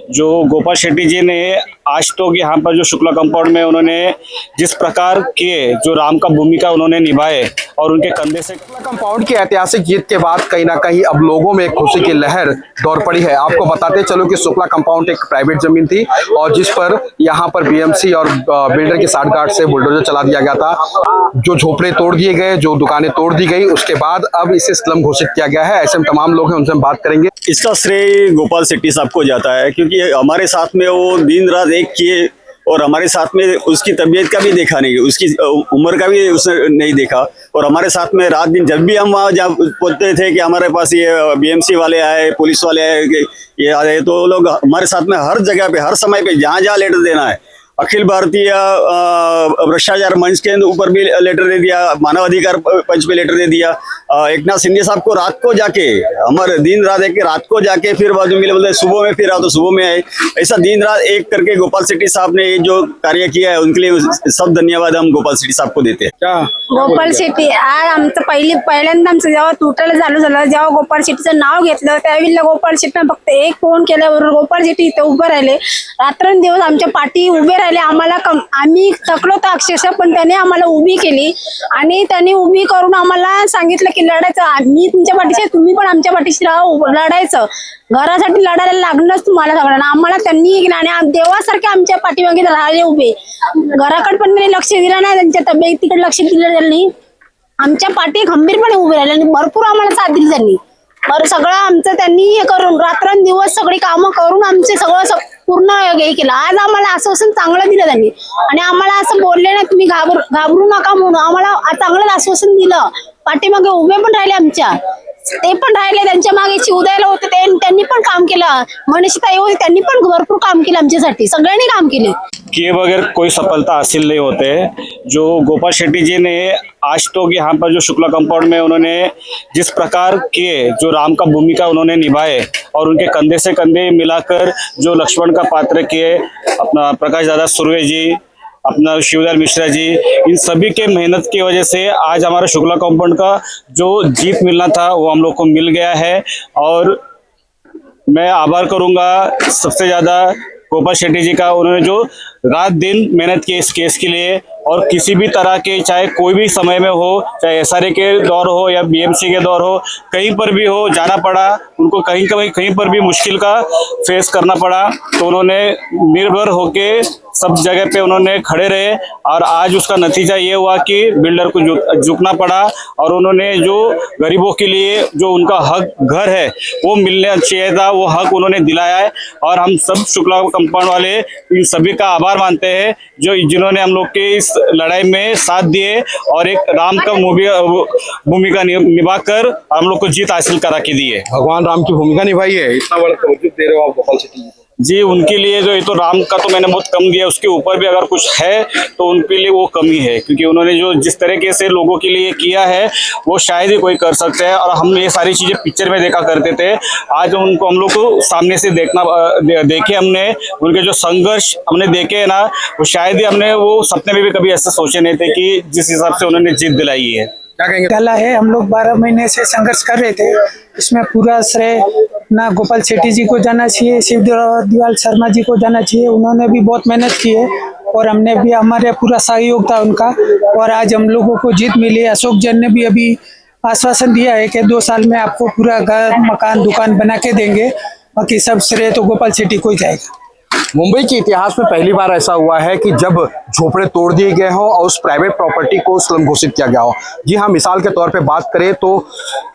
जो गोपाल शेट्टी जी ने आज तो यहाँ पर जो शुक्ला कंपाउंड में उन्होंने जिस प्रकार किए, जो राम का भूमिका उन्होंने निभाए और उनके कंधे से शुक्ला कंपाउंड की ऐतिहासिक जीत के बाद कहीं ना कहीं अब लोगों में खुशी की लहर दौड़ पड़ी है। आपको बताते चलो कि शुक्ला कंपाउंड एक प्राइवेट जमीन थी और जिस पर यहाँ पर बीएमसी और बिल्डर की साठगांठ से बुलडोजर चला दिया गया था। जो झोपड़े तोड़ दिए गए, जो दुकानें तोड़ दी गई, उसके बाद अब इसे स्लम घोषित किया गया है। ऐसे में तमाम लोग हैं, उनसे हम बात करेंगे। इसका श्रेय गोपाल शेट्टी साहब को जाता है, क्योंकि हमारे साथ में वो दिन रात एक किए और हमारे साथ में उसकी तबीयत का भी देखा नहीं, उसकी उम्र का भी उसने नहीं देखा। और हमारे साथ में रात दिन जब भी हम वहाँ जब पहुंचते थे कि हमारे पास ये बीएमसी वाले आए, पुलिस वाले आए, ये आ रहे, तो लोग हमारे साथ में हर जगह पे, हर समय पे, जहाँ जहाँ लेटर देना है, अखिल भारतीय भ्रष्टाचार मंच के ऊपर भी लेटर दे दिया, मानवाधिकार पंच पे लेटर दे दिया। एक नाथ शिंदे साहब को रात को जाके, हमारे दिन रात एक रात को जाके फिर बाद में मिले, बोलते सुबह में फिर आओ तो सुबह में आए। ऐसा दिन रात एक करके गोपाल शेट्टी साहब ने जो कार्य किया है, उनके लिए सब धन्यवाद हम गोपाल शेट्टी साहब को देते हैं। क्या गोपाल शेट्टी आज आमचं पहिल्यांदा आमचं जेव्हा तुटायला चालू झालं, जेव्हा गोपाल शेट्टीचं नाव घेतलं त्यावेळेला गोपाल शेट्टीने फक्त एक फोन केल्यावर गोपाल शेट्टी इथे उभे राहिले, रात्रंदिवस आमच्या पाठी उभे राहिले। आम्हाला आम्ही थकलो तर अक्षरशः, पण त्याने आम्हाला उभी केली आणि त्याने उभी करून आम्हाला सांगितलं की लढायचं, आम्ही तुमच्या पाठीशी, तुम्ही पण आमच्या पाठीशी राहा, लढायचं, घरासाठी लढायला लागणंच तुम्हाला सगळ्यांना। आम्हाला त्यांनी आणि देवासारखे आमच्या पाठीमागे राहिले उभे, घराकडे पण त्यांनी लक्ष दिलं नाही, त्यांच्या तब्येतीकडे लक्ष दिलं त्यांनी, आमच्या पाठी खंबीरपणे उभे राहिले आणि भरपूर आम्हाला साथ दिली त्यांनी। बरं सगळं आमचं त्यांनी हे करून रात्रंदिवस सगळी कामं करून आमचे सगळं पूर्ण हे केलं। आज आम्हाला आश्वासन चांगलं दिलं त्यांनी आणि आम्हाला असं बोलले नाही तुम्ही घाबरू नका म्हणून, आम्हाला चांगलं आश्वासन दिलं। पाठीमागे उभे पण राहिले आमच्या, ते पण राहिले, त्यांच्या मागे शिवदायला होते त्यांनी पण काम केलं, मनीषाताई होते त्यांनी पण भरपूर काम केलं आमच्यासाठी, सगळ्यांनी काम केले। किए बगैर कोई सफलता हासिल नहीं होते। जो गोपाल शेट्टी जी ने आज तो यहाँ पर जो शुक्ला कंपाउंड में उन्होंने जिस प्रकार किए, जो राम का भूमिका उन्होंने निभाए और उनके कंधे से कंधे मिलाकर जो लक्ष्मण का पात्र किए, अपना प्रकाश दादा सुर्वे जी, अपना शिवदयाल मिश्रा जी, इन सभी के मेहनत की वजह से आज हमारा शुक्ला कंपाउंड का जो जीत मिलना था वो हम लोग को मिल गया है। और मैं आभार करूंगा सबसे ज़्यादा गोपाल शेट्टी जी का, उन्होंने जो रात दिन मेहनत की इस केस के लिए, और किसी भी तरह के, चाहे कोई भी समय में हो, चाहे एसआरए के दौर हो या बीएमसी के दौर हो, कहीं पर भी हो जाना पड़ा उनको, कहीं पर भी मुश्किल का फेस करना पड़ा, तो उन्होंने निर्भर होके सब जगह पे उन्होंने खड़े रहे। और आज उसका नतीजा ये हुआ कि बिल्डर को झुकना पड़ा और उन्होंने जो गरीबों के लिए जो उनका हक घर है वो मिलना चाहिए था, वो हक उन्होंने दिलाया है। और हम सब शुक्ला कंपाउंड वाले इन सभी का आभार मानते हैं जो जिन्होंने हम लोग के इस लड़ाई में साथ दिए और एक राम का भूमिका निभाकर हम लोग को जीत हासिल करा के दी है। भगवान राम की भूमिका निभाई है, इतना बड़ा तवज्जो दे रहे हो आप गोपाल शेट्टी जी। उनके लिए जो ये तो राम का तो मैंने बहुत कम दिया, उसके ऊपर भी अगर कुछ है तो उनके लिए वो कमी है, क्योंकि उन्होंने जो जिस तरीके से लोगों के लिए किया है वो शायद ही कोई कर सकता है। और हम ये सारी चीजें पिक्चर में देखा करते थे, आज उनको हम लोग को सामने से देखे हमने, उनके जो संघर्ष हमने देखे है ना, वो शायद ही हमने वो सपने में भी कभी ऐसे सोचे नहीं थे कि जिस हिसाब से उन्होंने जीत दिलाई है। क्या कहेंगे? डाला है, हम लोग 12 महीने से संघर्ष कर रहे थे, इसमें पूरा श्रेय ना गोपाल शेट्टी जी को जाना चाहिए, शिवदयाल शर्मा जी को जाना चाहिए, उन्होंने भी बहुत मेहनत की है और हमने भी, हमारे पूरा सहयोग था उनका और आज हम लोगों को जीत मिली। अशोक जैन ने भी अभी आश्वासन दिया है कि 2 साल में आपको पूरा घर, मकान, दुकान बना के देंगे, बाकी सब श्रेय तो गोपाल शेट्टी को ही जाएगा। मुंबई के इतिहास में पहली बार ऐसा हुआ है कि जब झोपड़े तोड़ दिए गए हों और उस प्राइवेट प्रॉपर्टी को स्लम घोषित किया गया हो। जी हाँ, मिसाल के तौर पे बात करें तो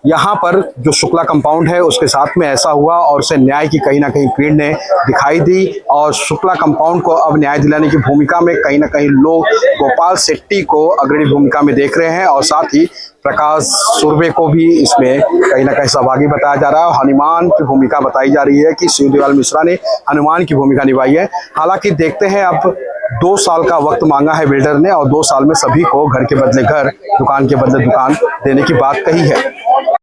यहाँ पर जो शुक्ला कंपाउंड है उसके साथ में ऐसा हुआ और उसे न्याय की कहीं ना कहीं पीड़ ने दिखाई दी और शुक्ला कंपाउंड को अब न्याय दिलाने की भूमिका में कहीं ना कहीं लोग गोपाल शेट्टी को अग्रणी भूमिका में देख रहे हैं और साथ ही प्रकाश सुर्वे को भी इसमें कहीं ना कहीं सहभागी बताया जा रहा है। हनुमान की भूमिका बताई जा रही है कि शिवदयाल मिश्रा ने हनुमान की भूमिका निभाई है। हालांकि देखते हैं, अब 2 साल का वक्त मांगा है बिल्डर ने और 2 साल में सभी को घर के बदले घर, दुकान के बदले दुकान देने की बात कही है।